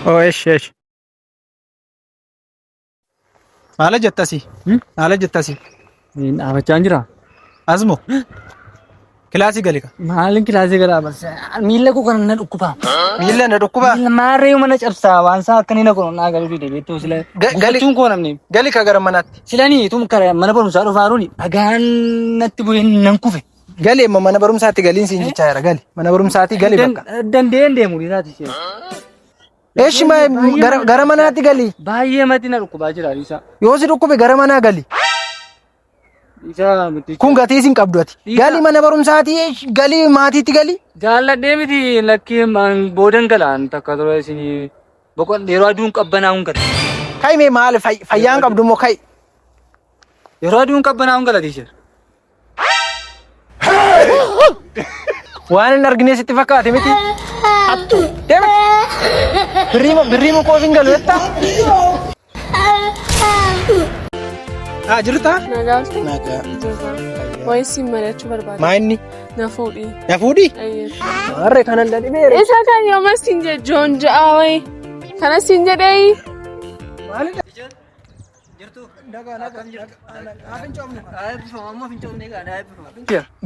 ايش على جتاسي على جتاسي abachaan jira ازمو كلاسي قالك maalin kilaasii gara barse miilla koo kana na dhukkuba يلا ندكوبا maarree mana cabsaa waan saa akka nina kono naa galuu dide beektuu sila gachuun koo namni قالك اگر منات silanii tum kara mana barumsaa dhufaaruuni dhagaan natti bu'ee nan kufe قالي ما انا بروم ساعتي قالين سين جايرا قالي ما انا بروم ساعتي قالي بقى dandeen deemu dhiiraati ishee ايش ما غير منات قالي baay'ee mati na dhukkubaa jira isa يوسي دكوبي غير منا قالي isa miti كون غاتيسين قبدوتي قالي ما انا بروم ساعتي قالي ماتي تي قالي jaalladhee miti lakkii boodan galaan takka ture isin boqon yeroo aduun qabbanaa'uun gala كاي مي مال فيان قبدو مو كاي yeroo aduun qabbanaa'uun gala tiisher وانا نرجني ستي فكاتي متي اتو دم بريمو كوفين قالوا يتا جرتا Nagaafte? ناقا Waa'ee siin mari'achuu barbaada. ما اني Na fuudhi. يا فودي Ayyee. اري كان اللي بيري Isa kan yooma siin jechuun ja'a wayii. Kana siin jedhee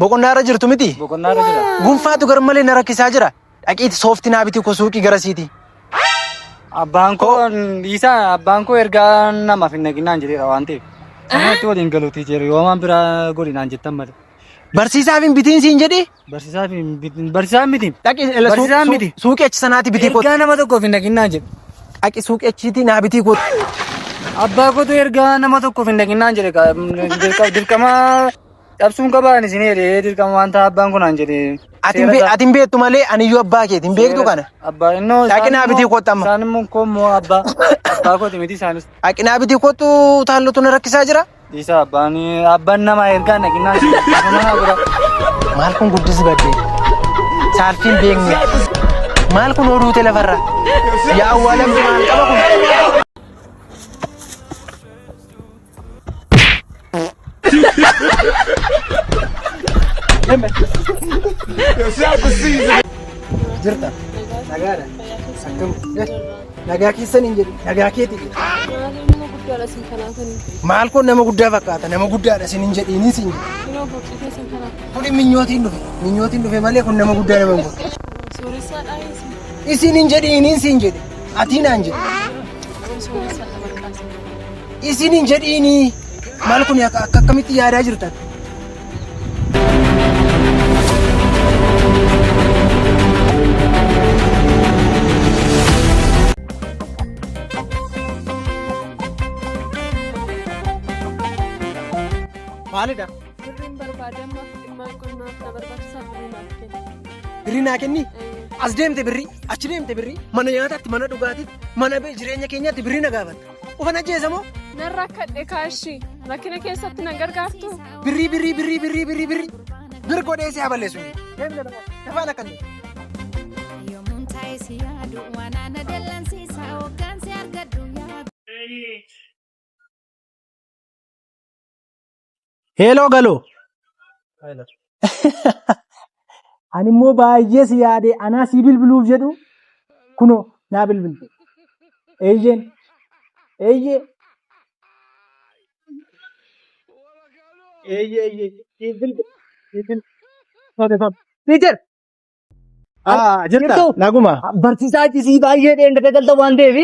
boqonnaa irra jirtu miti boqonnaa irra jira gunfaatu garmalee na rakkisaa jira dhaqiiti soofti naa biti ko suuqii garasiiti abbaan koo isaa abbaan koo ergaa namaaf hin naginaan jedheera waan ta'eef kanatti waliin galuutii jira yoomaan biraa godhinaan jettan malee barsiisaaf hin bitiin siin jedhi barsiisaan miti Barsiisaan miti. suuqii achi sanaati bitii kooti ergaa nama tokkoof hin naginaan jedhe dhaqi suuqii achiiti naa bitii kooti abbaa kootu ergaa nama tokkoof hin naginaan jedhe dirqama cabsuun qabaan isin jedhee dirqama wanta abbaan kunaan jedhe ati hin beektu malee aniyyuu abbaa keeti hin beektu kana abbaa innoo dhaqi naa bitii kooti amma isaan immoo kommoo abbaa kooti miti isaanis dhaqi naa bitii kootu taallotu na rakkisaa jira isa abbaan nama ergaa naginaan jedhe maal kun guddisi baddee saalfiin beekne maal kun oduute lafarra yaa awwaalamti maal qaba kun jirta nagaadha akkam nagaa keessan hin jedhu nagaa keeti nama guddaadha siin kanaafanii. maal kun nama guddaa fakkaata nama guddaadha sin hin jedhiini sin Kunoo boqii keessan kanaaf. kun minyootiin dhufe malee kun nama guddaa nama hin godhu Sooressaa isin. isin hin jedhiini sin jedhe atiin aan jedhe Sooressaa dhabarqaasa. isin hin jedhiini maal kun akkamitti yaadaa jirtan maalidha Birriin barbaadammaaf dhimma qonnaaf na barbaachisaa birrii naaf kenna. birrii naa kenni as deemte birrii achi deemte birrii mana nyaataatti mana dhugaatiitti mana jireenya keenyaatti birrii na gaafatta ufan ajjeesa moo Nan rakkadhe kaashii. Rakkina keessatti na gargaartu. birrii bir godhee si haballeessu deemte lafaan akkanni Yoomuun taa'ee yaadu wanaana dallansiisa hoggaansi argadhu yaadu. heeloo galoo ani immoo baay'ee si yaade anaa si bilbiluuf jedhu kunoo naa bilbilte eeyyeen eeyyee Teacher. Jirta naguma. barsiisaa cisii baay'ee dheengate galta waan ta'eef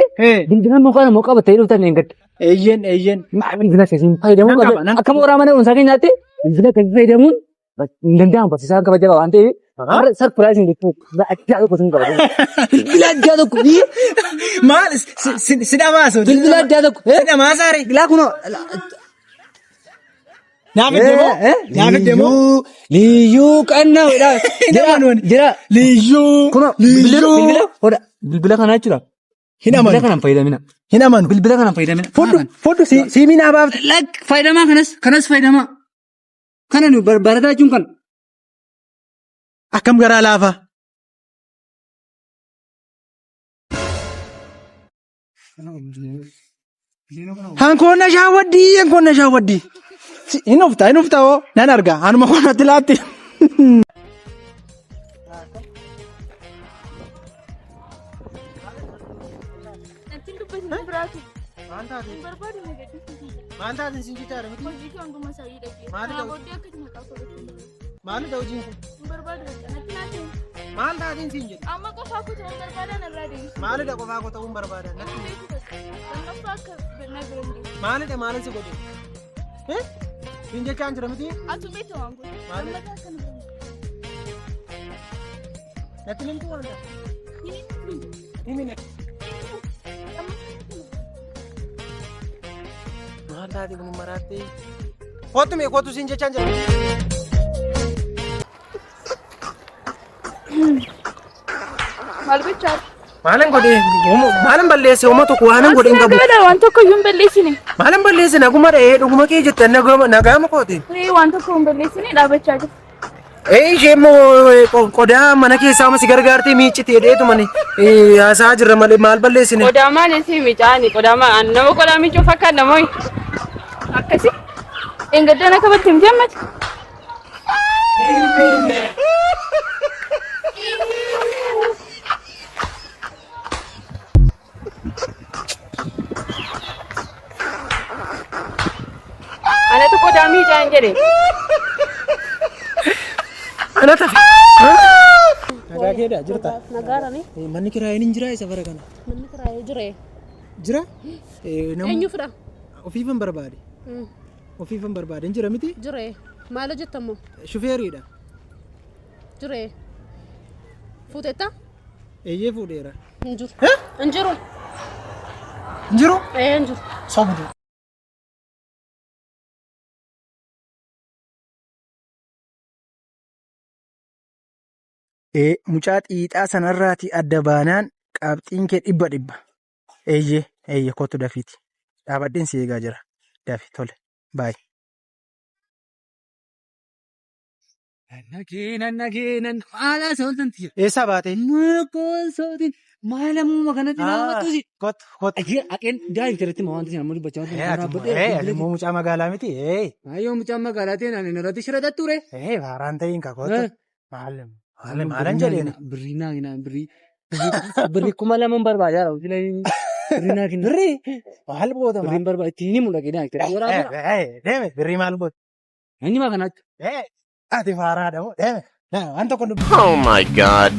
bilbila mukaa namoo qabatee dhuftan dheengate Eeyyen. bilbila keessatti fayyadamuu Nan qaba, qabu nan akka mooraa mana dhuunfaa keenyaatti bilbila keessatti fayyadamuun hin danda'amu barsiisaan kabaja waan ta'eef har'a sarpiraayiziin jechuun addaa tokko sin qabatu bilbila addaa tokko Maal sidhamaasu. bilbila addaa tokko Sidhamaasaare. bilaa kunoo Naaf iddemoo. liyyuu qannaa jira Liyyuu. kunoo bilbila kanaa jechuudha Hin amanu. bilbila kanaan fayyadamina Hin amanu. bilbila kanaan fayyadamina Fudhu siimii naa baafte. fayyadamaa kanas fayyadamaa kana nu barataa jechuun kana Akkam garaa laafa. Hankoonna shaawwaddii. Hin ufta hoo nan arga anuma konatti laatti. sodaatu. Maal taate? Hin barbaadu na gaddisiisi. Maal taate isin jechaadha miti? Hojii kee hunduma isaa hidhagee. Maali Kana ta'u? booddee akkati maqaa godhatu. Maalidha hojiin kun? Hin barbaadu kanatti naati. Maal taatiin siin jedhe? Amma qofaa koo ta'uu barbaadan irraa deebisu. Maalidha qofaa koo ta'uun barbaadan? Lammaffaa akka na biran deebisu. Maalidha maalin si godhe? Siin jechaan jira miti? Atu beektu waan godhe. Maali? Lammataa akka na biran deebisu. Natti nimtu waan ta'a? Himine. Maal taate kun maraattee? Kottu mee kottu siin jechaan jira? Maal gochaati? Maalan godhe? Maalan balleesse uumaa tokko waanan godhe hin qabu. Waan tokko iyyuu hin balleessine. Maalan balleesse naguma dha'ee dhuguma kee jette nagaama kootiin. Waan tokko hin balleessine dhaabachaa jira. Ishee immoo qodaa mana keessaa si gargaartee miiccitee dheetu mani haasaa jirra malee maal balleessine. Qodaa maal si miicaani? Qodaa maal nama qodaa miicuu fakkaata namoo akkasi. Engaddaan akka batte hin jammatu. Anatu qodaa miicaa hin jedhe. Ana tafi. Nagaa keedhaa jirta? Nagaadhaani. Manni kiraayeen hin jiraa isa bara kana? Manni kiraayee jiree. Jira? Eenyu fida? Ofiifan barbaade. Ofiifan barbaade hin jira miti? Jiree. Maal hojjettamoo? Shufeeriidha. Jiree. Fuuteetta? Eeyyee fuudheera. Hin jiru. Hin jiru. Hin jiru? Hin jiru. Sobdu. Mucaa xiixaa sanarraati adda baanaan qabxiin kee dhibba. Eeyyee kottu dafiiti. Dhaabadheen si eegaa jira. Dafi tole. Baay'ee. Nageenan haala sooltan tiyya. Eessaa baate? Mukoon sootiin maala muuma kanatti naamatuusi. Kottu. Aqeen daa'im jalatti ma wanti sinammoo dubbachaa wanti Immoo mucaa magaalaa miti. Ayyoo mucaan magaalaa ta'e naan inni irratti shira datture. Faaraan ta'iin ka kottu. Maalan jedheen? Birrii naa kenna birrii 2,000 barbaadaa birrii naa kenna. Birrii? Maal boota? Birriin barbaada ittiin himu dhaqee naa Deeme birrii maal boota? Inni maa kanaatti. Ati faaraadha moo? Deeme. Waan tokko Oh my God.